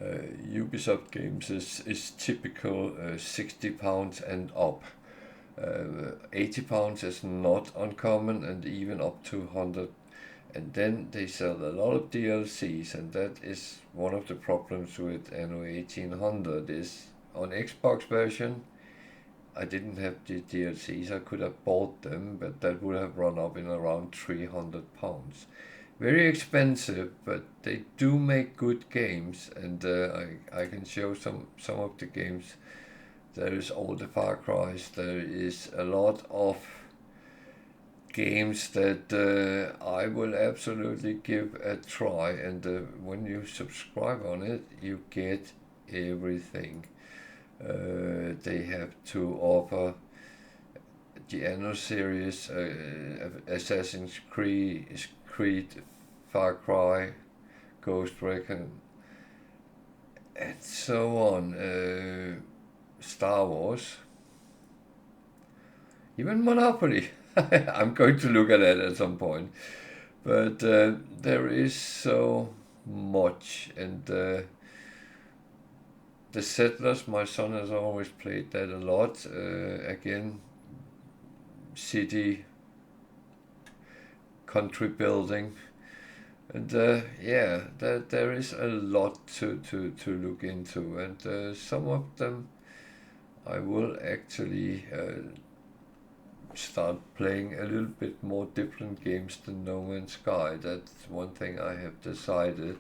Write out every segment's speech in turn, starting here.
Ubisoft games is typical £60 and up. £80 is not uncommon, and even up to 100. And then they sell a lot of DLCs, and that is one of the problems with Anno 1800 is on Xbox version. I didn't have the DLCs. I could have bought them, but that would have run up in around £300. Very expensive, but they do make good games, and I can show some of the games. There is all the Far Cry's. There is a lot of games that I will absolutely give a try, and when you subscribe on it, you get everything. They have to offer the Anno series, Assassin's Creed, Far Cry, Ghost Recon, and so on. Star Wars, even Monopoly. I'm going to look at that at some point, but there is so much, and the Settlers. My son has always played that a lot. Again, city, country building, and yeah, there is a lot to look into, and some of them I will actually start playing a little bit more different games than No Man's Sky. That's one thing I have decided.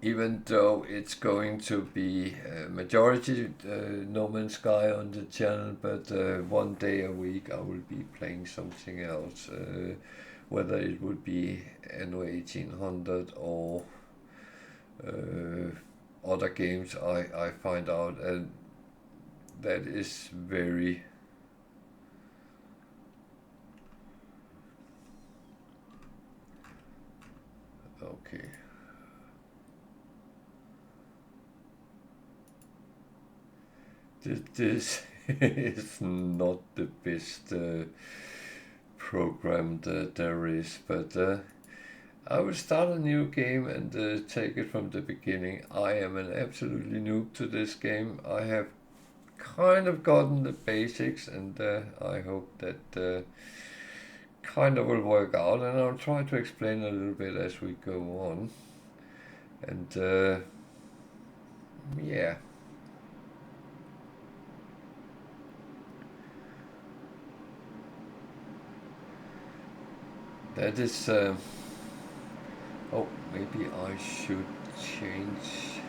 Even though it's going to be majority No Man's Sky on the channel, but one day a week I will be playing something else. Whether it would be Anno 1800 or other games I find out, and that is very okay. This is not the best program that there is, but I will start a new game and take it from the beginning. I am an absolutely noob to this game. I have kind of gotten the basics, and I hope that kind of will work out, and I'll try to explain a little bit as we go on. And yeah. That is, oh, maybe I should change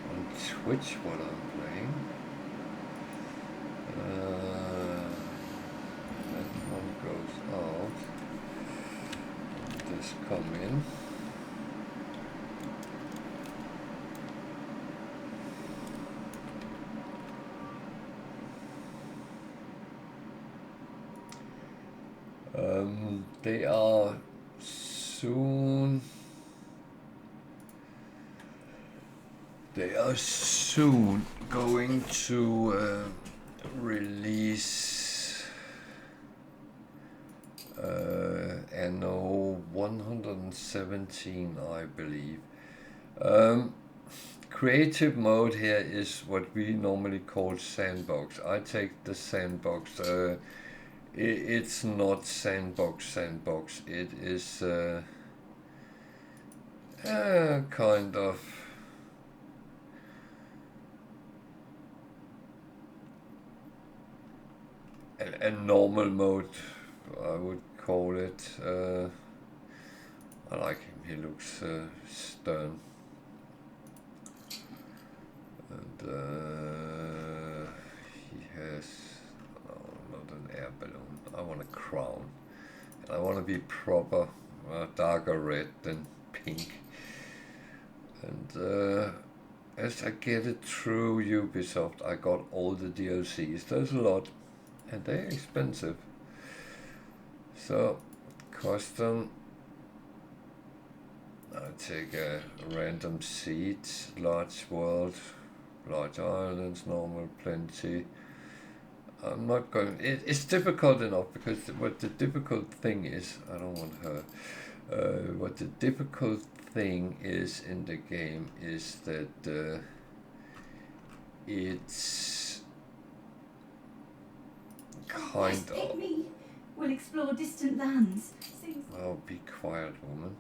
on Twitch what I'm playing. That one goes out. This come in. They are soon. They are soon going to release Anno 117, I believe. Creative mode here is what we normally call sandbox. I take the sandbox. It's not sandbox. It is kind of a normal mode, I would call it. I like him. He looks stern, and he has not an air balloon. I want a crown, and I want to be proper darker red than pink. And as I get it through Ubisoft, I got all the DLCs. There's a lot, and they're expensive. So, custom. I take a random seeds, large world, large islands, normal, plenty. I'm not going. It's difficult enough because what the difficult thing is, I don't want her. What the difficult thing is in the game is that it's kind of... We'll explore distant lands. Oh, be quiet, woman.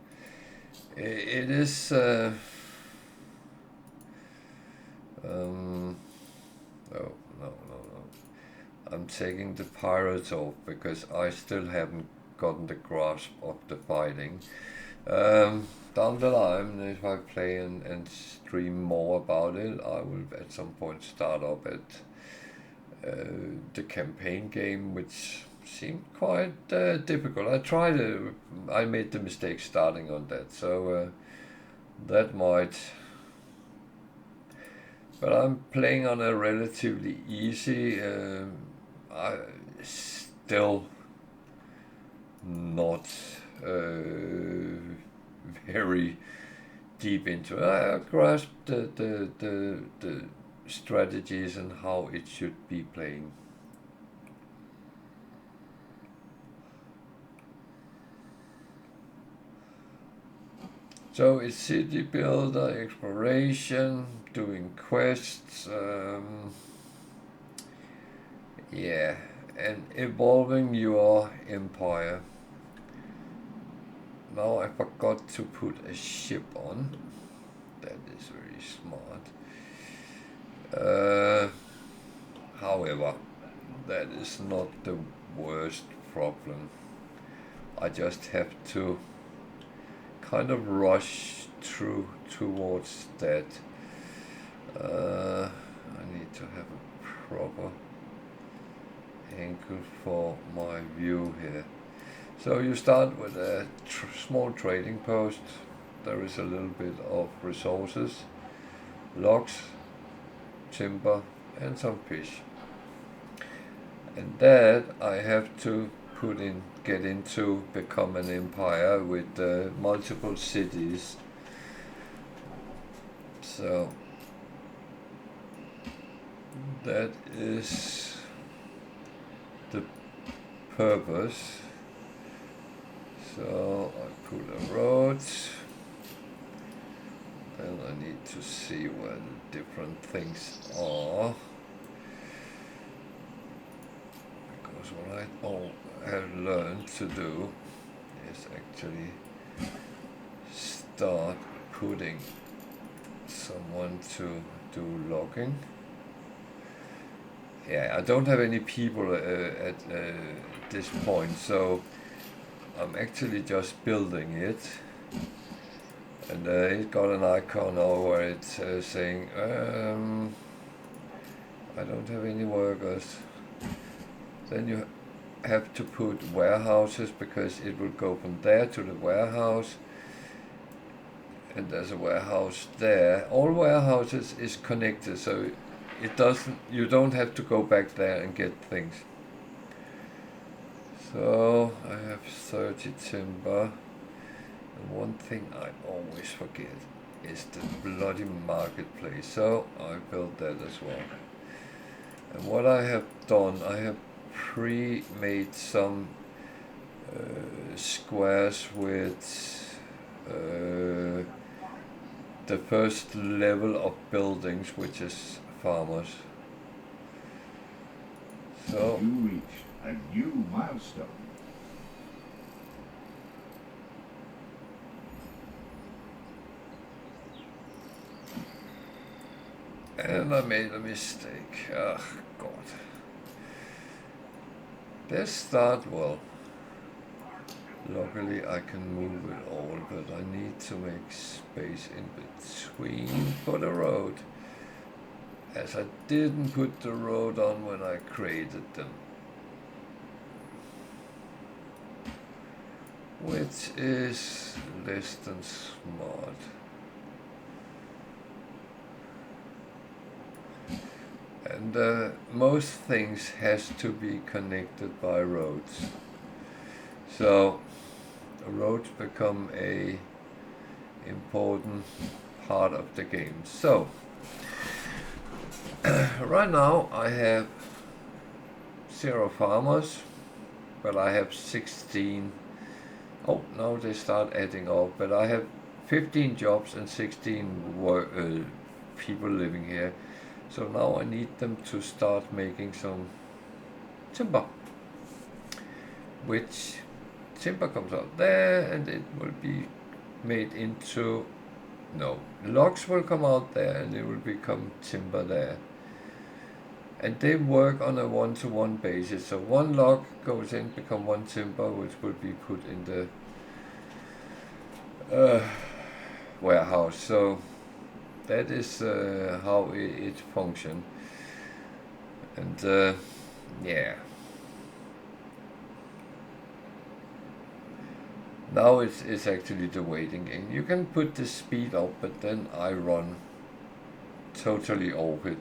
It is... no. I'm taking the pirates off because I still haven't gotten the grasp of the fighting. Down the line, if I play and stream more about it, I will at some point start up at the campaign game, which seemed quite difficult. I made the mistake starting on that, so that might... But I'm playing on a relatively easy, I still not very deep into it. I grasp the strategies and how it should be playing. So it's city builder, exploration, doing quests, yeah, and evolving your empire. Now I forgot to put a ship on. That is very smart. However, that is not the worst problem. I just have to kind of rush through towards that. I need to have a proper angle for my view here. So you start with a small trading post. There is a little bit of resources, logs, timber, and some fish. And that I have to get into, become an empire with multiple cities. So that is the purpose. So I put a road, then I need to see where the different things are, because what I have learned to do is actually start putting someone to do logging. Yeah, I don't have any people at this point, so I'm actually just building it, and it got an icon now where it's saying I don't have any workers. Then you have to put warehouses, because it will go from there to the warehouse, and there's a warehouse there. All warehouses is connected, so you don't have to go back there and get things. So I have 30 timber, and one thing I always forget is the bloody marketplace, so I built that as well. And what I have done, I have pre-made some squares with the first level of buildings, which is farmers. So you reached a new milestone. And I made a mistake. Oh, God. Let's start well. Luckily I can move it all, but I need to make space in between for the road, as I didn't put the road on when I created them, which is less than smart. And most things has to be connected by roads, so roads become a important part of the game. So right now I have 0 farmers, but I have 16. Oh, now they start adding up, but I have 15 jobs and 16 people living here. So now I need them to start making some timber, which timber comes out there and it will be made into, no, logs will come out there and it will become timber there. And they work on a one-to-one basis. So one log goes in, become one timber, which will be put in the warehouse. So that is how it functions. And yeah. Now it's actually the waiting game. You can put the speed up, but then I run totally off it.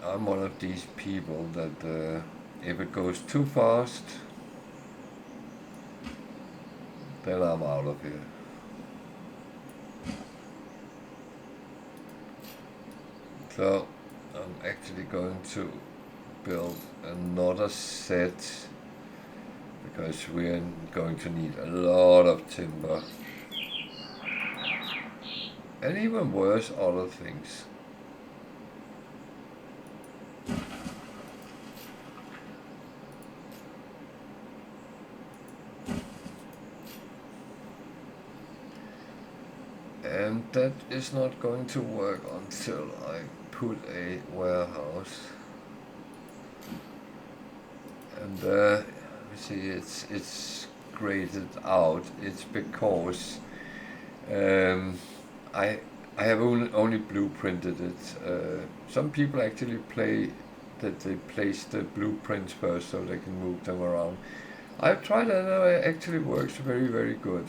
I'm one of these people that if it goes too fast, then I'm out of here. So I'm actually going to build another set because we're going to need a lot of timber. And even worse, other things. And that is not going to work until I put a warehouse. And see, it's graded out. It's because I have only blueprinted it. Some people actually play that they place the blueprints first so they can move them around. I've tried and it actually works very, very good.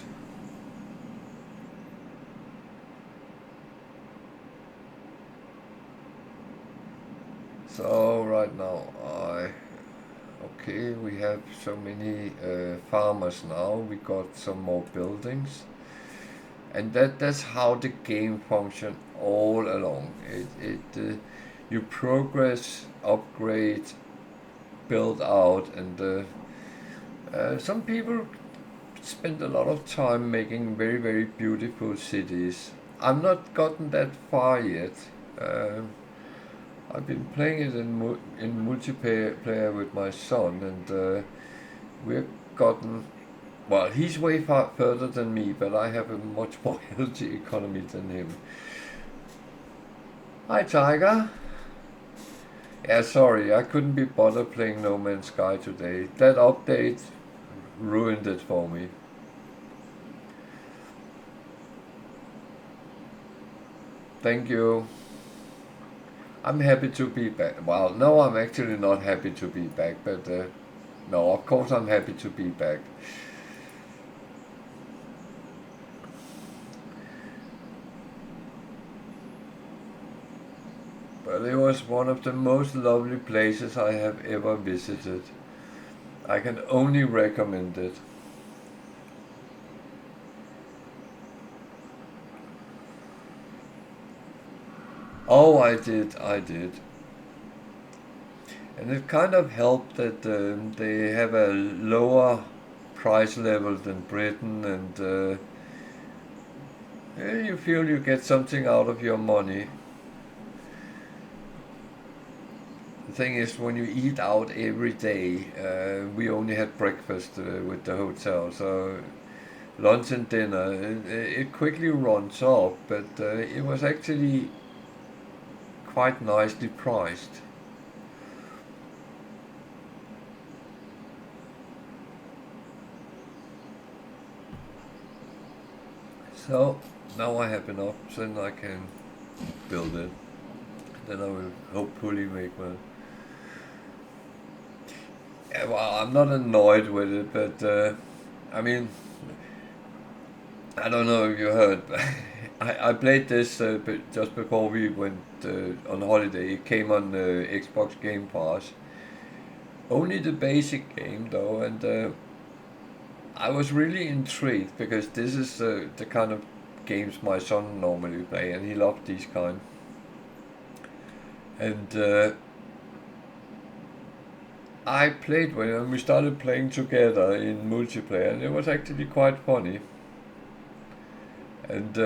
So right now okay, we have so many farmers now, we got some more buildings. And that's how the game functions all along. You progress, upgrade, build out, and some people spend a lot of time making very, very beautiful cities. I'm not gotten that far yet. I've been playing it in multiplayer with my son, and we've gotten, well, he's way further than me, but I have a much more healthy economy than him. Hi, Tiger. Yeah, sorry, I couldn't be bothered playing No Man's Sky today. That update ruined it for me. Thank you. I'm happy to be back. Well, no, I'm actually not happy to be back, but no, of course I'm happy to be back. But it was one of the most lovely places I have ever visited. I can only recommend it. Oh, I did. And it kind of helped that they have a lower price level than Britain, and you feel you get something out of your money. The thing is, when you eat out every day, we only had breakfast with the hotel, so lunch and dinner, it quickly runs up, but it was actually quite nicely priced. So now I have enough, then I can build it. Then I will hopefully make my... Yeah, well, I'm not annoyed with it, but I mean, I don't know if you heard, but I played this just before we went on holiday. It came on Xbox Game Pass. Only the basic game though, and I was really intrigued because this is the kind of games my son normally play, and he loved these kind. And I played when we started playing together in multiplayer, and it was actually quite funny. And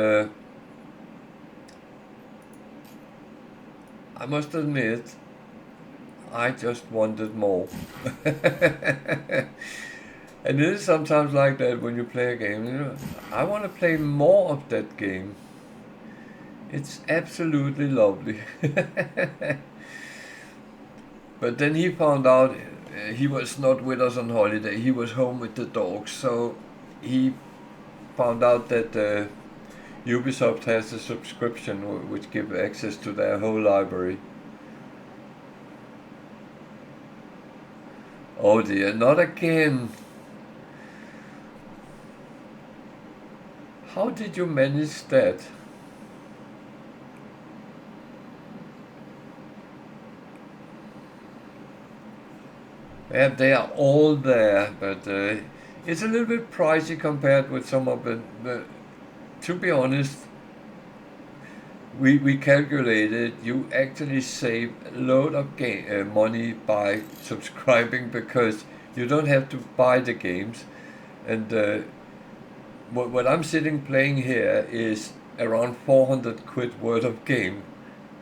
I must admit, I just wanted more. And it is sometimes like that when you play a game. You know, I want to play more of that game. It's absolutely lovely. But then he found out he was not with us on holiday. He was home with the dogs. So he found out that Ubisoft has a subscription which gives access to their whole library. Oh dear, not again. How did you manage that? Yeah, they are all there, but it's a little bit pricey compared with some of the to be honest, we calculated you actually save a load of money by subscribing because you don't have to buy the games. And what I'm sitting playing here is around 400 quid worth of game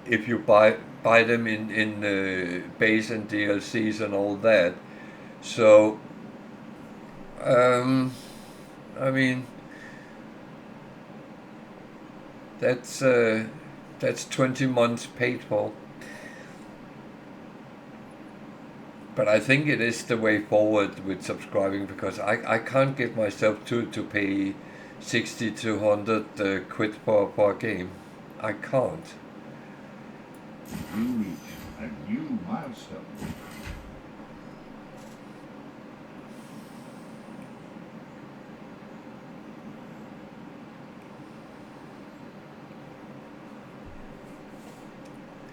if you buy them in base and DLCs and all that. So I mean that's 20 months paid for. But I think it is the way forward with subscribing because I can't get myself to pay 60 to 100 quid for a game. I can't. You reach a new milestone.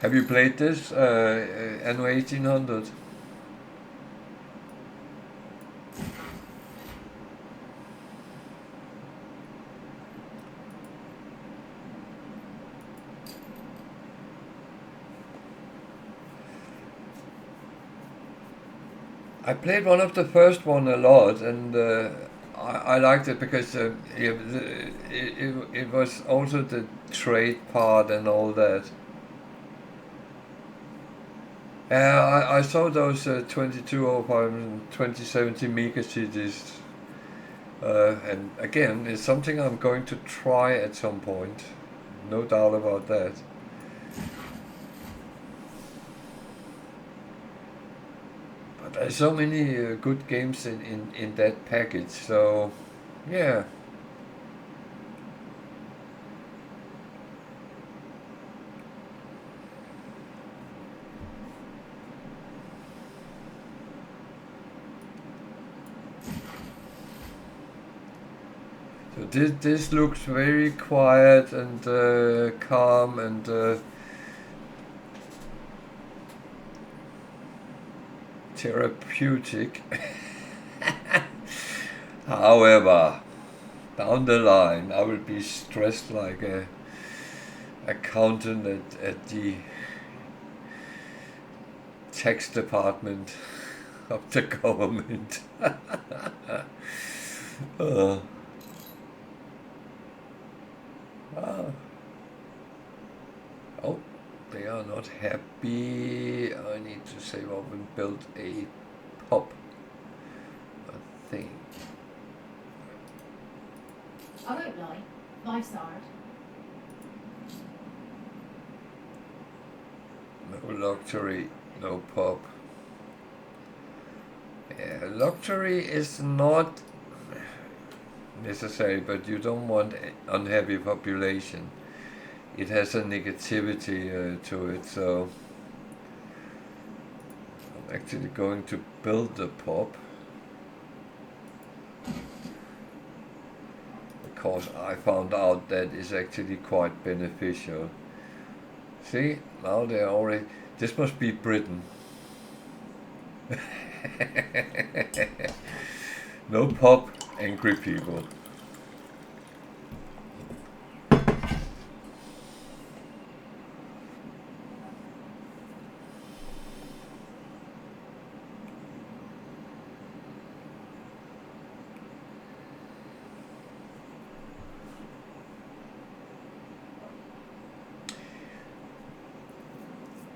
Have you played this Anno 1800? I played one of the first one a lot, and I liked it because it was also the trade part and all that. I saw those 2205 and 2070 mega cities, and again, it's something I'm going to try at some point, no doubt about that. But there's so many good games in that package, so yeah. So this looks very quiet and calm and therapeutic. However, down the line, I will be stressed like a accountant at the tax department of the government. uh, oh, they are not happy. I need to save up and build a pub. I think. I won't lie, life's hard. No luxury, no pub. Yeah, luxury is not necessary, but you don't want unhappy population. It has a negativity to it, so I'm actually going to build the pub because I found out that is actually quite beneficial. See, now they're already. This must be Britain. No pub, angry people.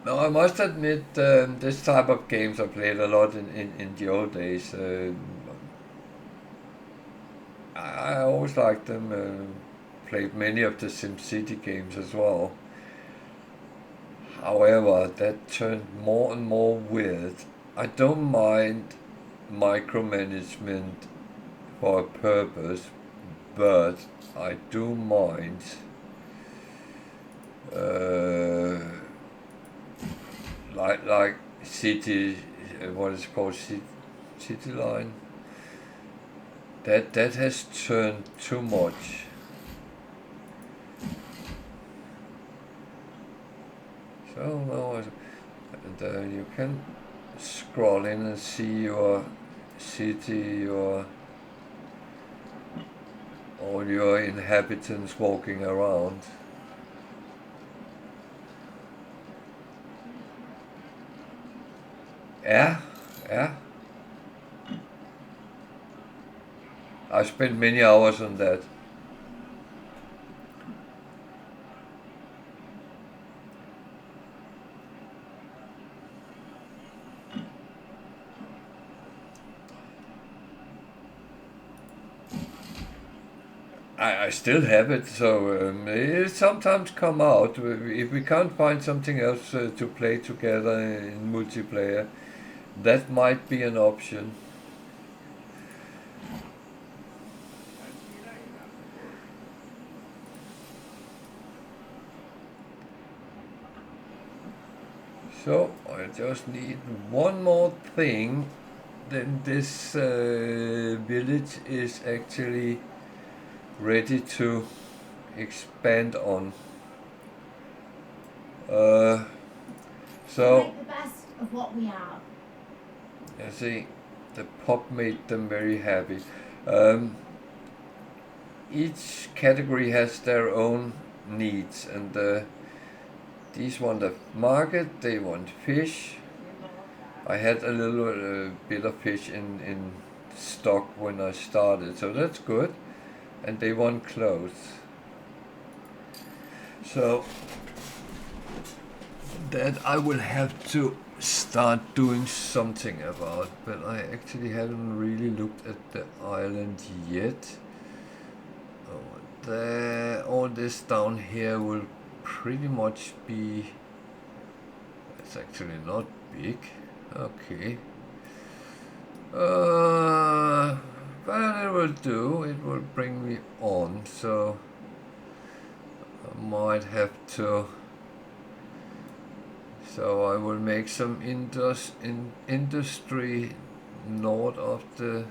No, I must admit, this type of games I played a lot in the old days. I always liked them. Played many of the SimCity games as well. However, that turned more and more weird. I don't mind micromanagement for a purpose, but I do mind like city, what is it called, city line. That has turned too much. So now, and you can scroll in and see your city, all your inhabitants walking around. Yeah, yeah. I spent many hours on that. I still have it, so it sometimes come out. If we can't find something else to play together in multiplayer, that might be an option. So I just need one more thing, then this village is actually ready to expand on. So Make the best of what we have. you see, the pop made them very happy. Each category has their own needs, and these want a market, they want fish. I had a little bit of fish in stock when I started, so that's good. And they want clothes. So that I will have to start doing something about, but I actually haven't really looked at the island yet. All this down here will pretty much be, it's actually not big. Okay. But it will do, it will bring me on, so I might have to, so I will make some industry north of the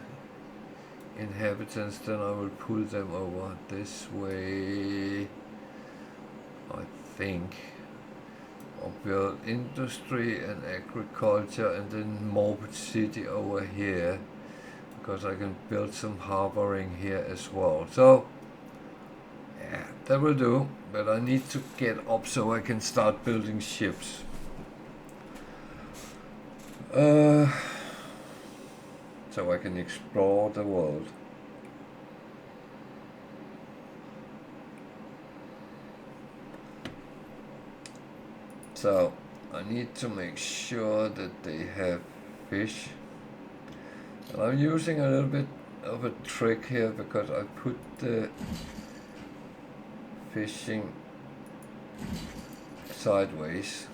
inhabitants, then I will pull them over this way, I think. I'll build industry and agriculture and then Morbid City over here, because I can build some harboring here as well. So yeah, that will do, but I need to get up so I can start building ships. So I can explore the world. So I need to make sure that they have fish. And I'm using a little bit of a trick here because I put the fishing sideways,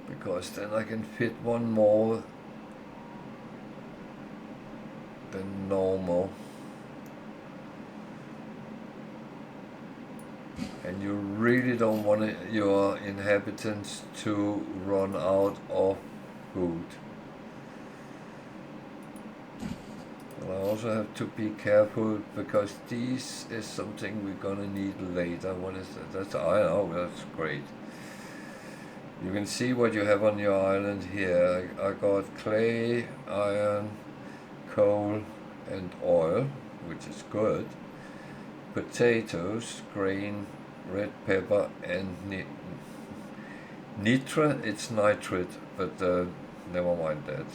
because then I can fit one more than normal. And you really don't want your inhabitants to run out of food. And I also have to be careful because this is something we're gonna need later. What is that? That's iron. Oh, that's great. You can see what you have on your island here. I got clay, iron, coal, and oil, which is good. Potatoes, grain, red pepper, and nitra. It's nitrate, but never mind that.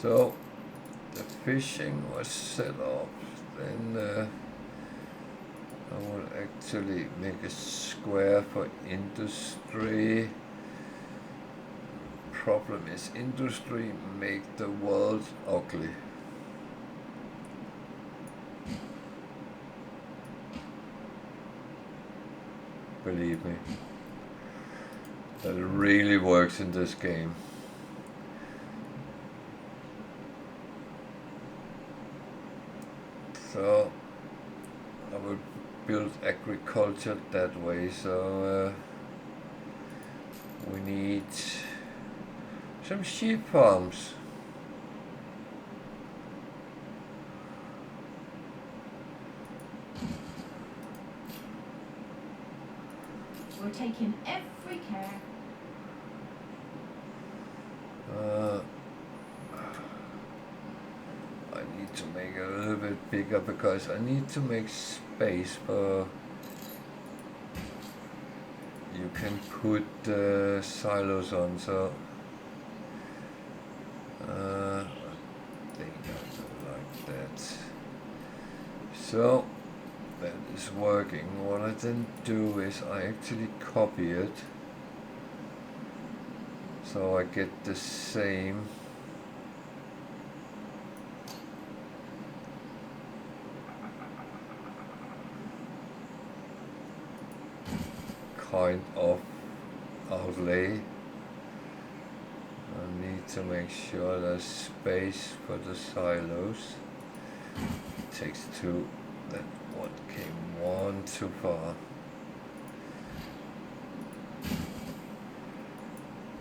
So the fishing was set up then I will actually make a square for industry. Problem is industry make the world ugly. Believe me, that really works in this game. So I will build agriculture that way, so we need some sheep farms. We're taking every care. I need to make it a little bit bigger because I need to make space for you can put silos on, so I think I do like that. So that is working. What I then do is I actually copy it so I get the same kind of outlay. I need to make sure there's space for the silos. It takes two, that one came one too far.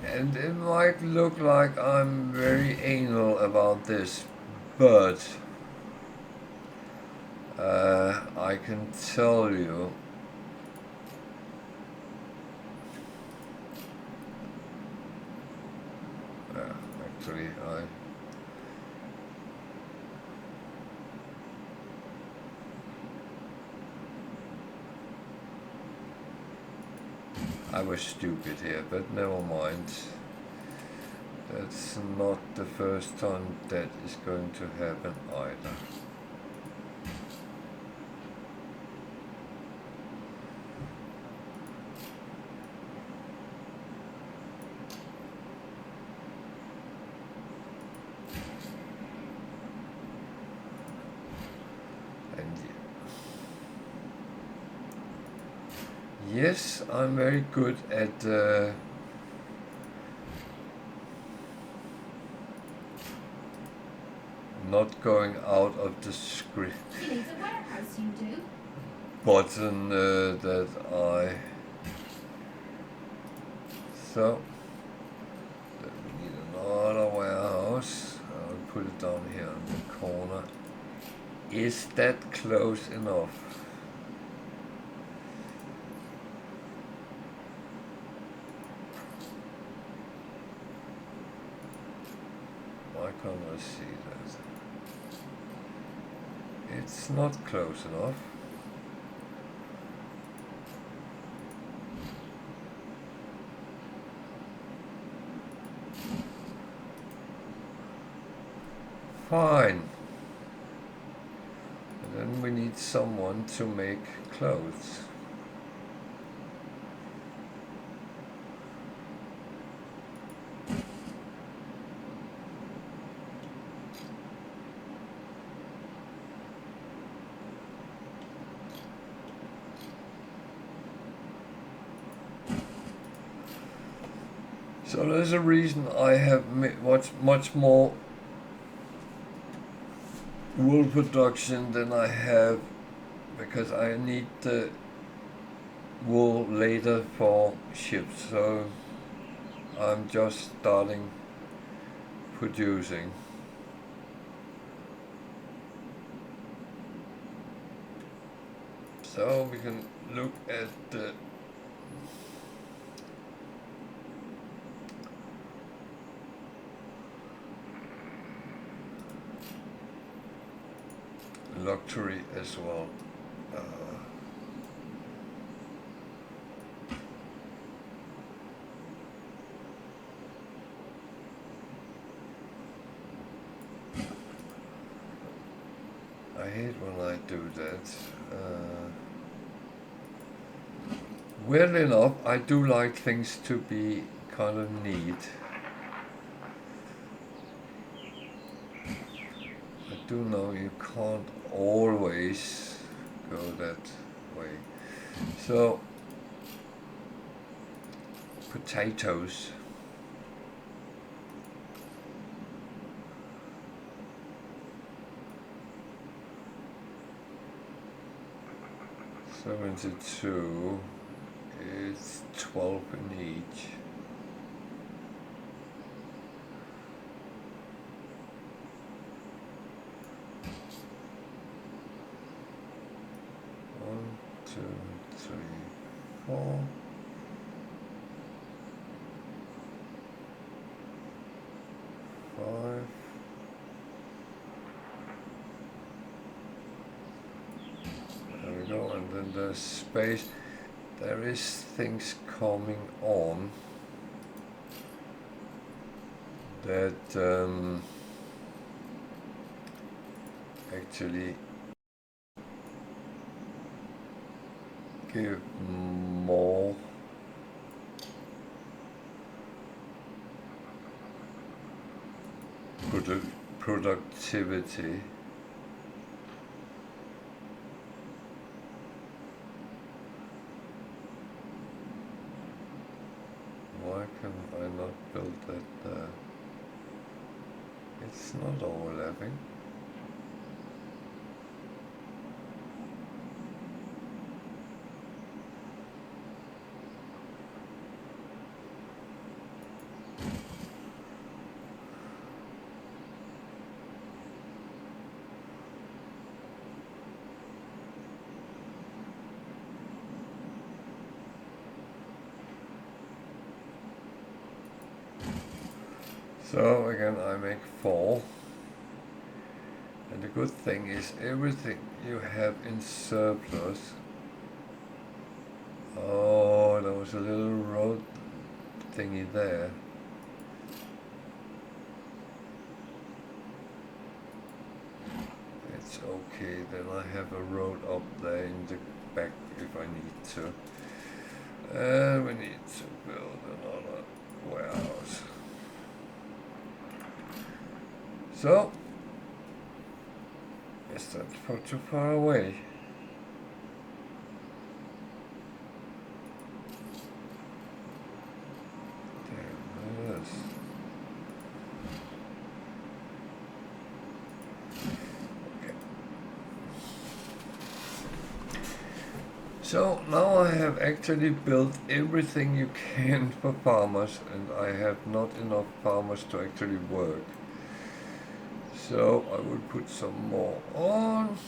And it might look like I'm very anal about this, but I can tell you actually I was stupid here, but never mind. That's not the first time that is going to happen either. Yes, I'm very good at not going out of the script She needs a warehouse, you do. button that I... So, then we need another warehouse. I'll put it down here in the corner. Is that close enough? Why can't I see that? It's not close enough. Fine. And then we need someone to make clothes. So there's a reason I have much more wool production than I have, because I need the wool later for ships, so I'm just starting producing. So we can look at the luxury as well. I hate when I do that. Weirdly enough, I do like things to be kind of neat. I do know you can't always go that way. So, potatoes. $72. It's 12 in each. One, two, three, 4. 5. There we go, and then the space. There is things coming on that actually give more productivity. Why can I not build that there? It's not overlapping. So again, I make 4. And the good thing is everything you have in surplus. Oh, there was a little road thingy there. It's okay, then I have a road up there in the back if I need to. And we need to build another warehouse. So, is that too far away? There it is. Okay. So now I have actually built everything you can for farmers, and I have not enough farmers to actually work. So I will put some more on.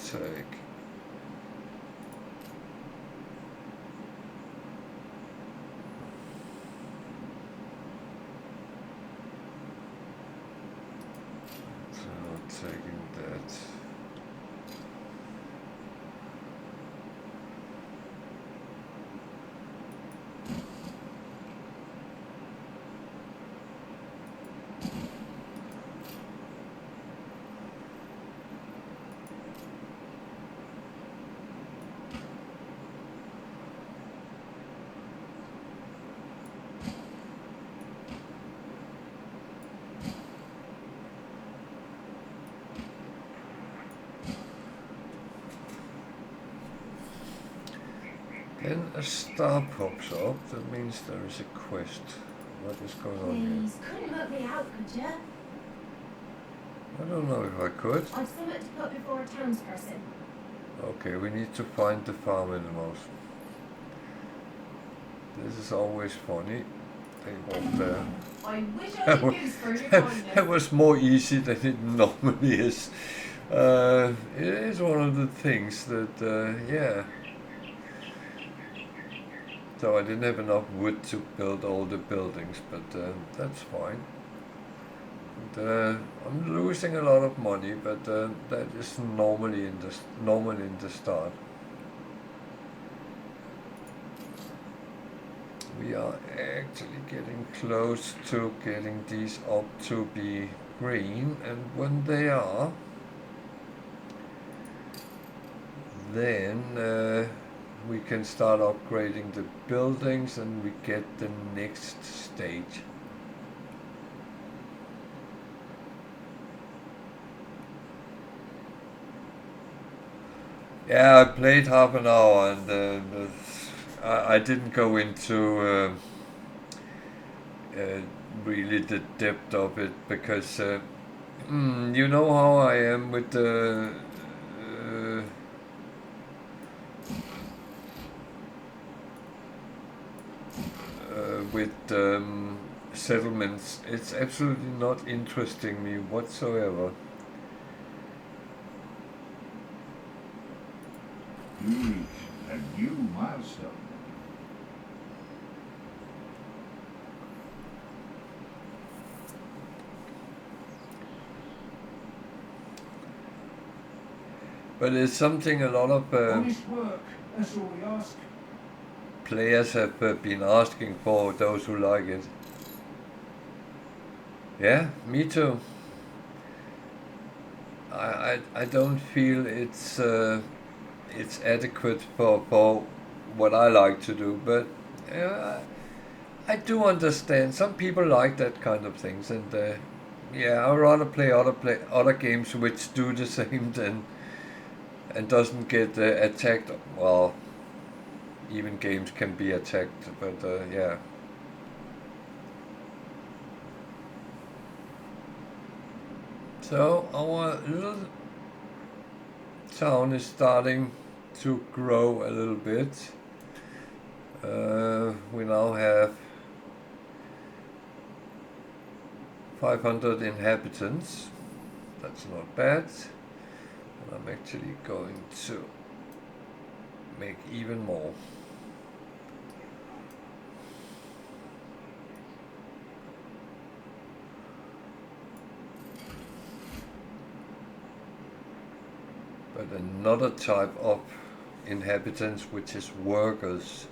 Take. So taking that. Then a star pops up, that means there is a quest. What is going on here? Please, couldn't let me out, could you? I don't know if I could. I've something to put before a townsperson. Okay, we need to find the farm animals. This is always funny. They walk there. I wish I had news for your kindness. That was more easy than it normally is. It is one of the things that, yeah. So I didn't have enough wood to build all the buildings, but that's fine. And, I'm losing a lot of money, but that is normally normal in the start. We are actually getting close to getting these up to be green, and when they are, then we can start upgrading the buildings and we get the next stage. Yeah, I played half an hour and I didn't go into really the depth of it because you know how I am with the settlements. It's absolutely not interesting me whatsoever. You reach a new milestone. But it's something a lot of Honest work, that's all we ask. players have been asking for, those who like it. Yeah, me too. I don't feel it's adequate for what I like to do, but I do understand some people like that kind of things, and yeah, I'd rather play other games which do the same than and doesn't get attacked. Well, even games can be attacked, but yeah. So our little town is starting to grow a little bit. We now have 500 inhabitants. That's not bad. And I'm actually going to make even more. But another type of inhabitants, which is workers,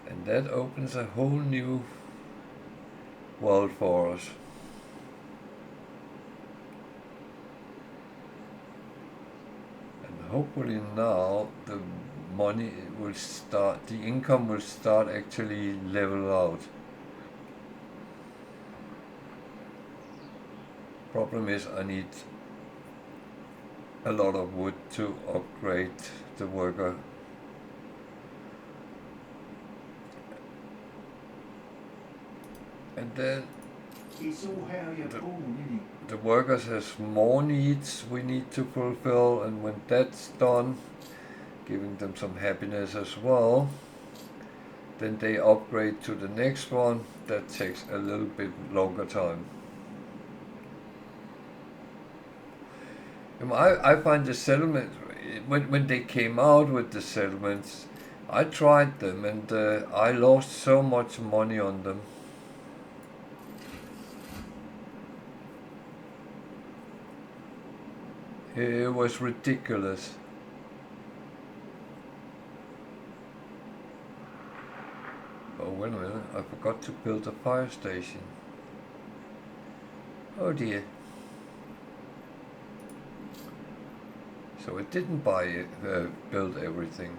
and that opens a whole new world for us. And hopefully now the money will start, the income will start actually level out. Problem is I need a lot of wood to upgrade the worker. And then It's all how you're born, isn't it? the workers has more needs we need to fulfill, and when that's done, giving them some happiness as well, then they upgrade to the next one. That takes a little bit longer time. I find the settlement, when they came out with the settlements, I tried them and I lost so much money on them. It was ridiculous. Oh, wait a minute, I forgot to build a fire station. Oh dear. So it didn't build everything.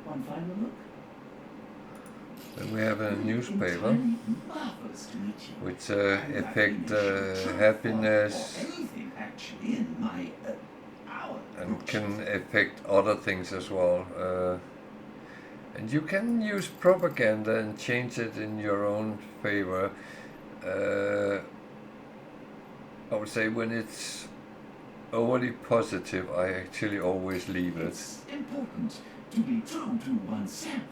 One final look. Then we have a newspaper Marvelous to meet you. which affect happiness Anything actually in my hour. and can affect other things as well. And you can use propaganda and change it in your own favor. I would say when it's overly positive, I actually always leave it. It's important to be true to oneself.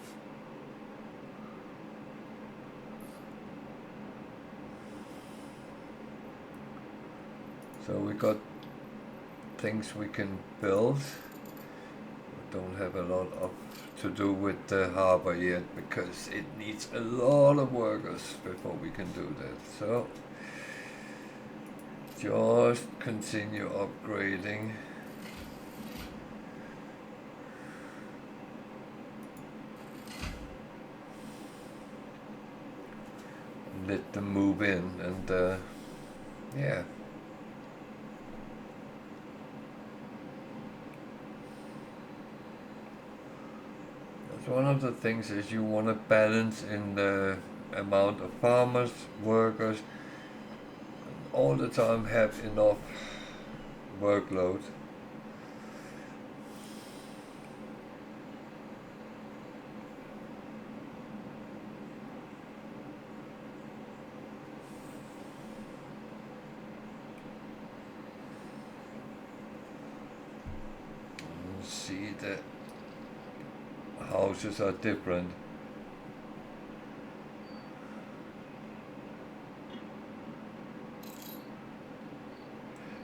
So we got things we can build. don't have a lot of to do with the harbor yet because it needs a lot of workers before we can do that. So just continue upgrading. Let them move in and yeah. That's one of the things is you want to balance in the amount of farmers, workers, all the time have enough workload. See that houses are different.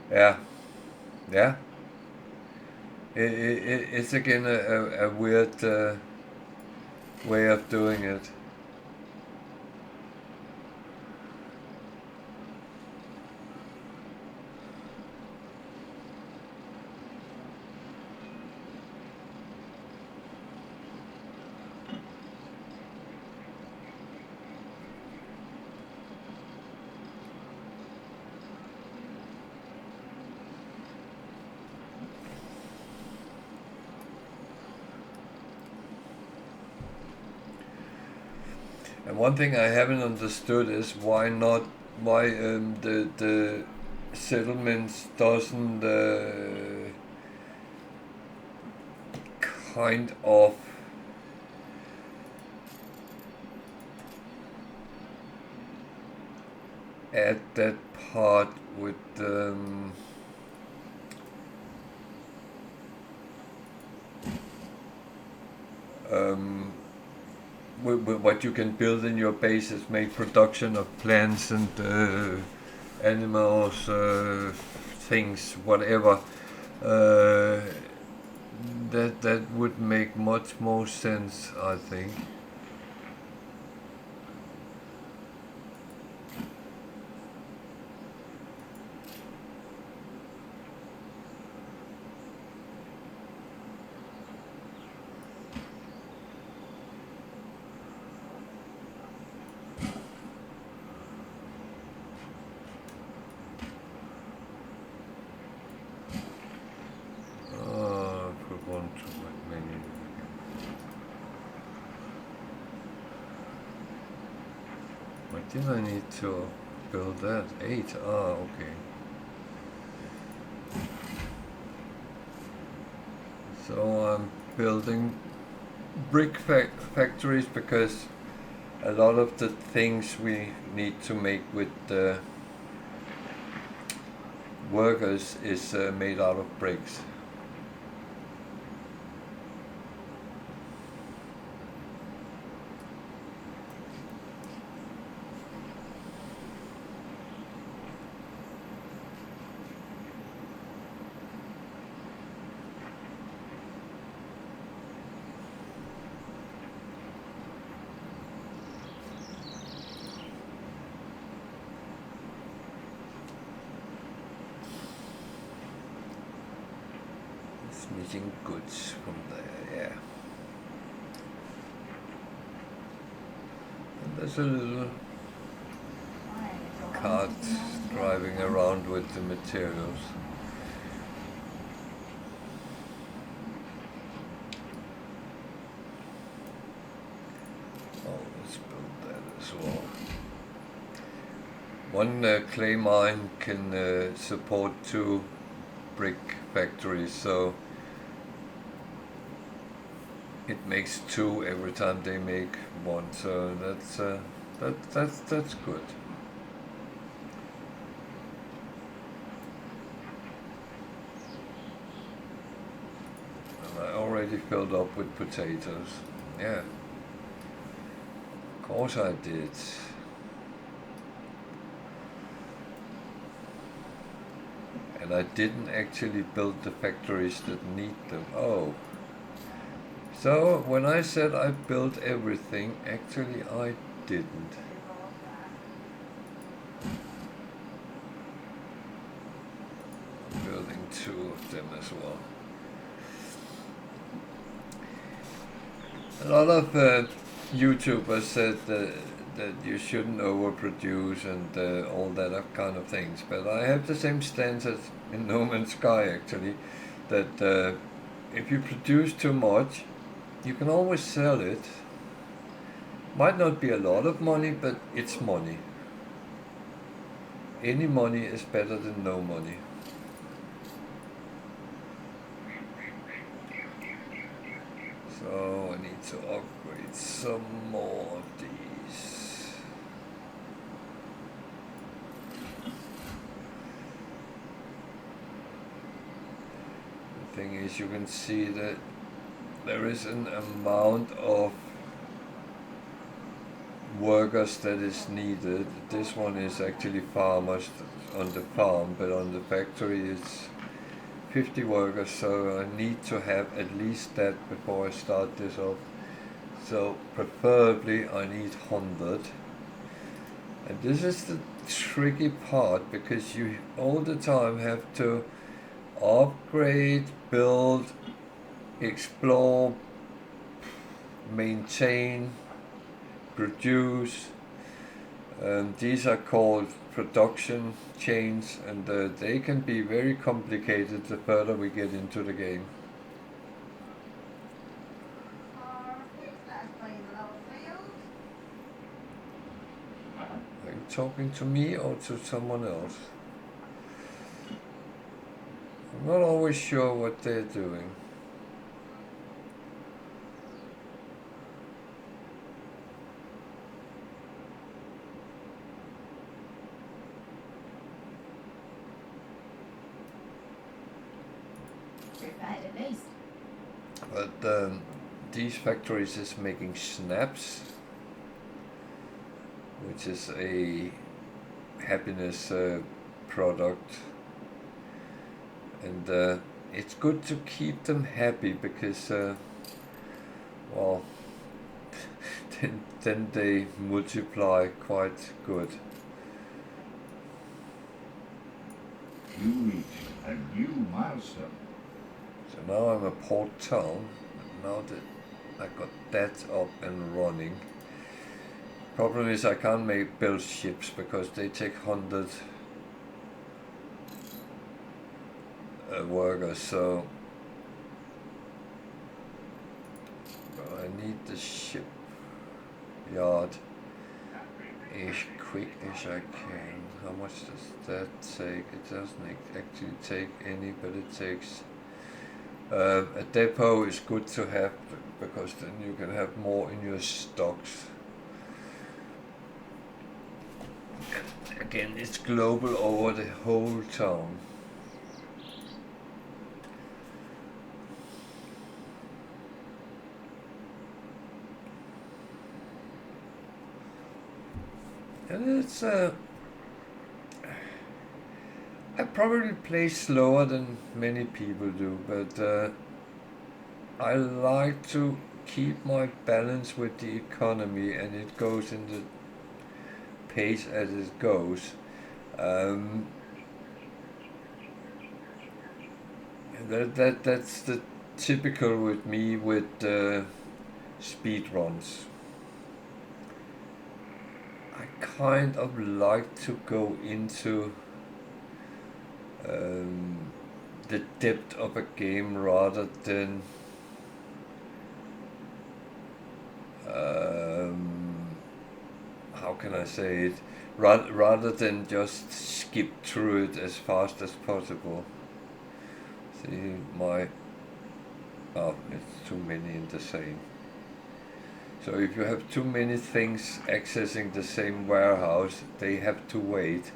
Yeah, yeah. It's again a weird way of doing it. And one thing I haven't understood is why the settlements doesn't kind of add that part with what you can build in your bases, make production of plants and animals, things, whatever. That would make much more sense, I think. Did I need to build that? 8? Ah, okay. So I'm building brick factories because a lot of the things we need to make with the workers is made out of bricks. Sneaking goods from there, yeah. And there's a little cart driving around with the materials. Oh, let's build that as well. One clay mine can support 2 brick factories, so it makes 2 every time they make 1, so that's good. And I already filled up with potatoes. Yeah, of course I did. And I didn't actually build the factories that need them. Oh. So when I said I built everything, actually I didn't. Building 2 of them as well. A lot of YouTubers said that you shouldn't overproduce and all that kind of things, but I have the same stance as in No Man's Sky actually, that if you produce too much, you can always sell it. Might not be a lot of money, but it's money. Any money is better than no money. So I need to upgrade some more of these. The thing is, you can see that there is an amount of workers that is needed. This one is actually farmers on the farm, but on the factory it's 50 workers, so I need to have at least that before I start this off. So preferably I need 100. And this is the tricky part, because you all the time have to upgrade, build, explore, maintain, produce. These are called production chains, and they can be very complicated the further we get into the game. Are you talking to me or to someone else? I'm not always sure what they're doing. But these factories is making snaps, which is a happiness product, and it's good to keep them happy because well, then they multiply quite good. You reached a new milestone. So now I'm a port town. Now that I got that up and running, problem is I can't build ships because they take 100 workers. So I need the ship yard as quick as I can. How much does that take? It doesn't actually take any, but it takes a depot is good to have, because then you can have more in your stocks. And again, it's global over the whole town. And it's I probably play slower than many people do, but I like to keep my balance with the economy, and it goes in the pace as it goes. That's the typical with me with speed runs. I kind of like to go into the depth of a game rather than how can I say it? Rather than just skip through it as fast as possible. See it's too many in the same. So if you have too many things accessing the same warehouse, they have to wait.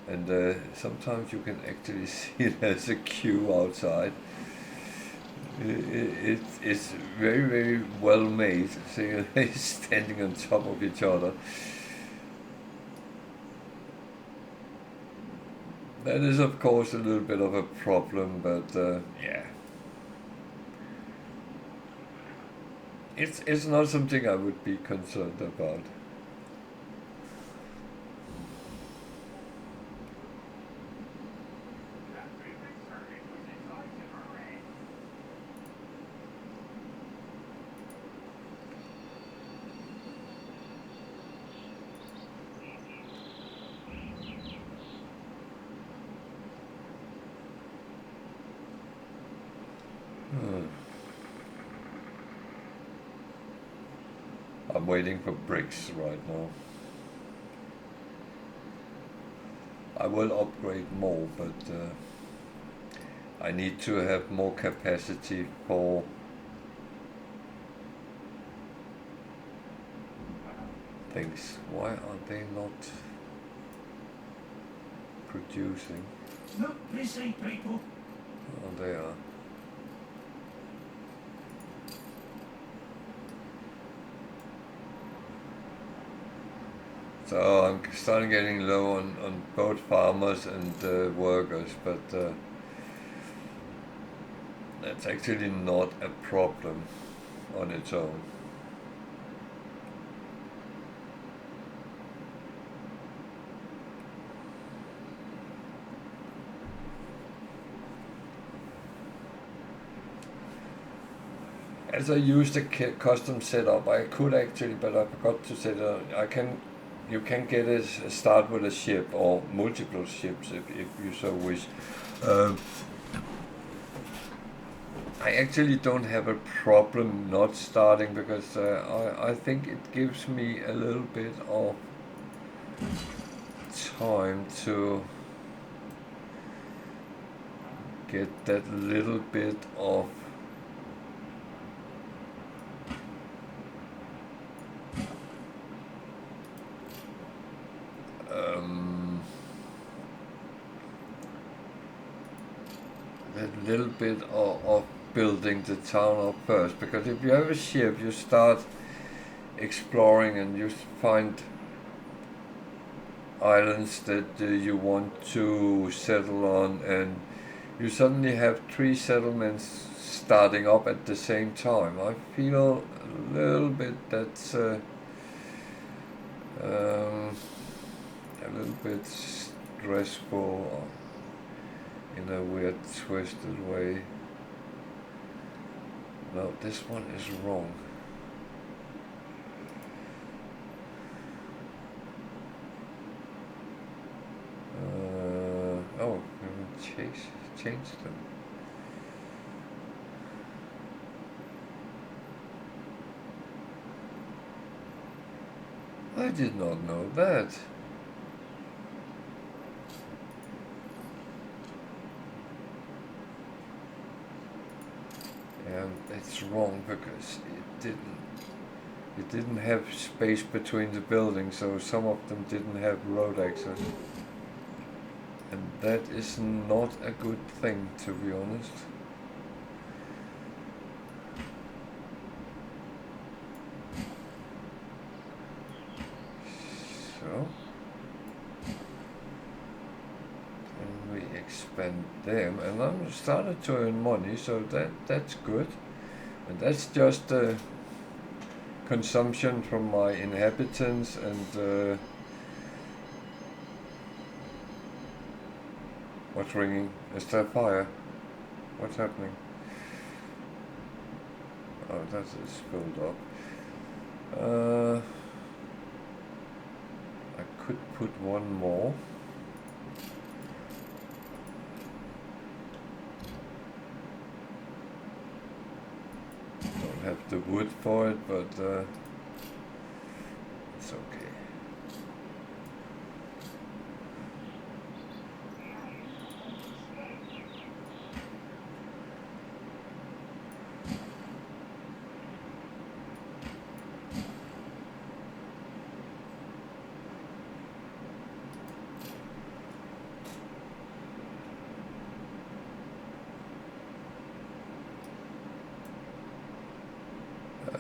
And sometimes you can actually see there's a queue outside. It's very, very well made. So they're standing on top of each other. That is, of course, a little bit of a problem, but yeah. it's not something I would be concerned about. I'm waiting for bricks right now. I will upgrade more, but I need to have more capacity for things. Why are they not producing? Look busy, people. Oh, they are. So I'm starting getting low on both farmers and workers, but that's actually not a problem on its own. As I used the custom setup, I could actually, but I forgot to set it up. You can get it start with a ship or multiple ships if you so wish. I actually don't have a problem not starting because I think it gives me a little bit of time to get that little bit of of building the town up first, because if you have a ship you start exploring and you find islands that you want to settle on, and you suddenly have 3 settlements starting up at the same time. I feel a little bit that's a little bit stressful in a weird, twisted way. No, this one is wrong. Oh, we will change them. I did not know that. And it's wrong because it didn't have space between the buildings, so some of them didn't have road access. And that is not a good thing, to be honest. So then we expand them, and I'm started to earn money, so that's good. And that's just consumption from my inhabitants and what's ringing? Is there fire? What's happening? Oh, that is filled up. I could put one more. Don't have the wood for it, but it's okay.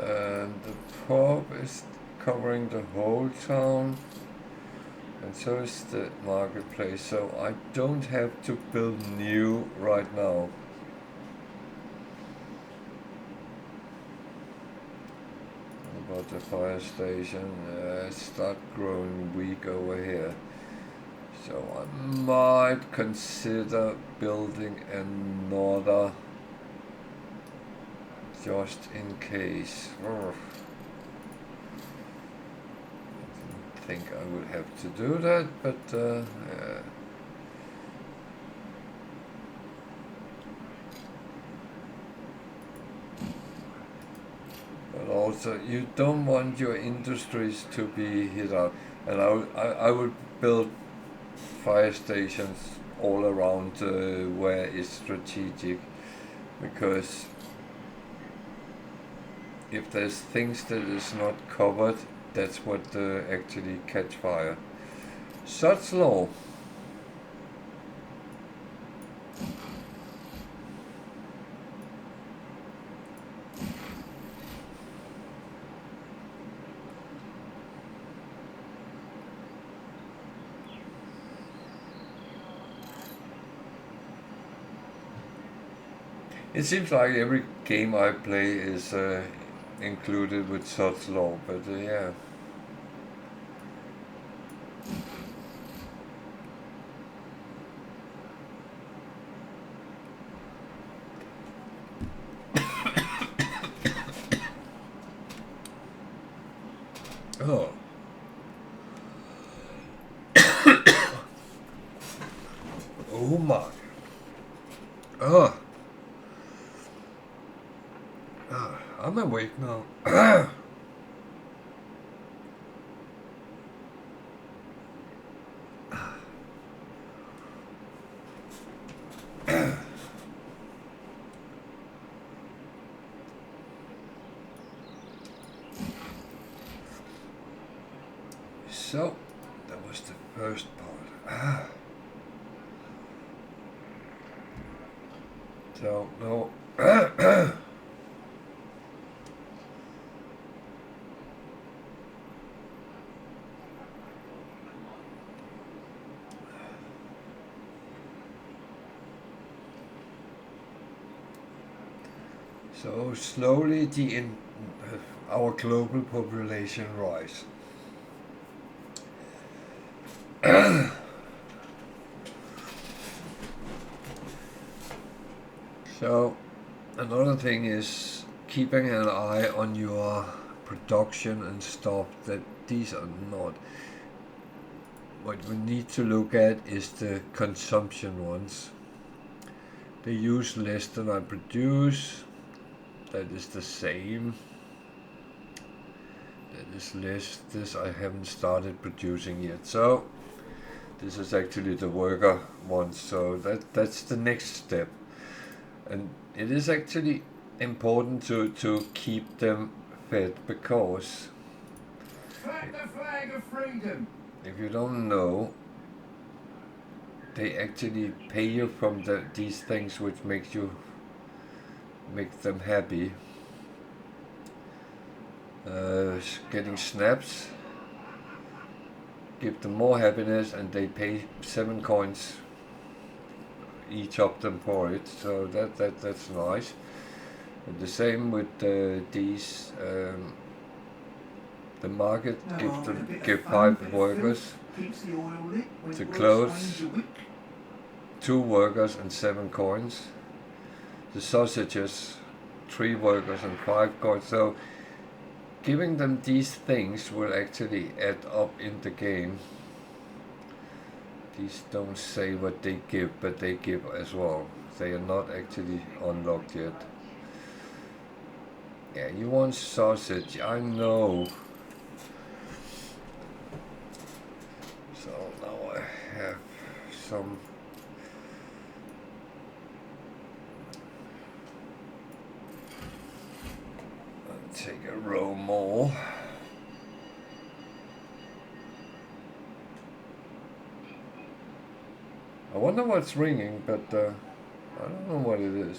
And the pub is covering the whole town, and so is the marketplace, so I don't have to build new right now. not a fire station. Start growing weak over here. So I might consider building another just in case. Ugh. I didn't think I would have to do that, but yeah. But also, you don't want your industries to be hit out. And I would build fire stations all around where it's strategic, because if there's things that is not covered, that's what actually catch fire. Such law. It seems like every game I play is included with such law, but yeah. Oh. Oh my. Oh. I'm awake now. So, that was the first part. So, no. So slowly our global population rise. So another thing is keeping an eye on your production and stuff, that these are not. What we need to look at is the consumption ones. They use less than I produce. That is the same. That is less. This I haven't started producing yet. So this is actually the worker one. So that's the next step. And it is actually important to keep them fed, because Flag the flag of freedom. if you don't know, they actually pay you from these things which make them happy. Getting snaps give them more happiness, and they pay 7 coins each of them for it. So that's nice. And the same with these. The market give 5 workers to clothes, 2 workers and 7 coins. The sausages, 3 workers and 5 coins. So giving them these things will actually add up in the game. These don't say what they give, but they give as well. They are not actually unlocked yet. Yeah, you want sausage, I know. So now I have some. I'll take a row more. I wonder what's ringing, but I don't know what it is.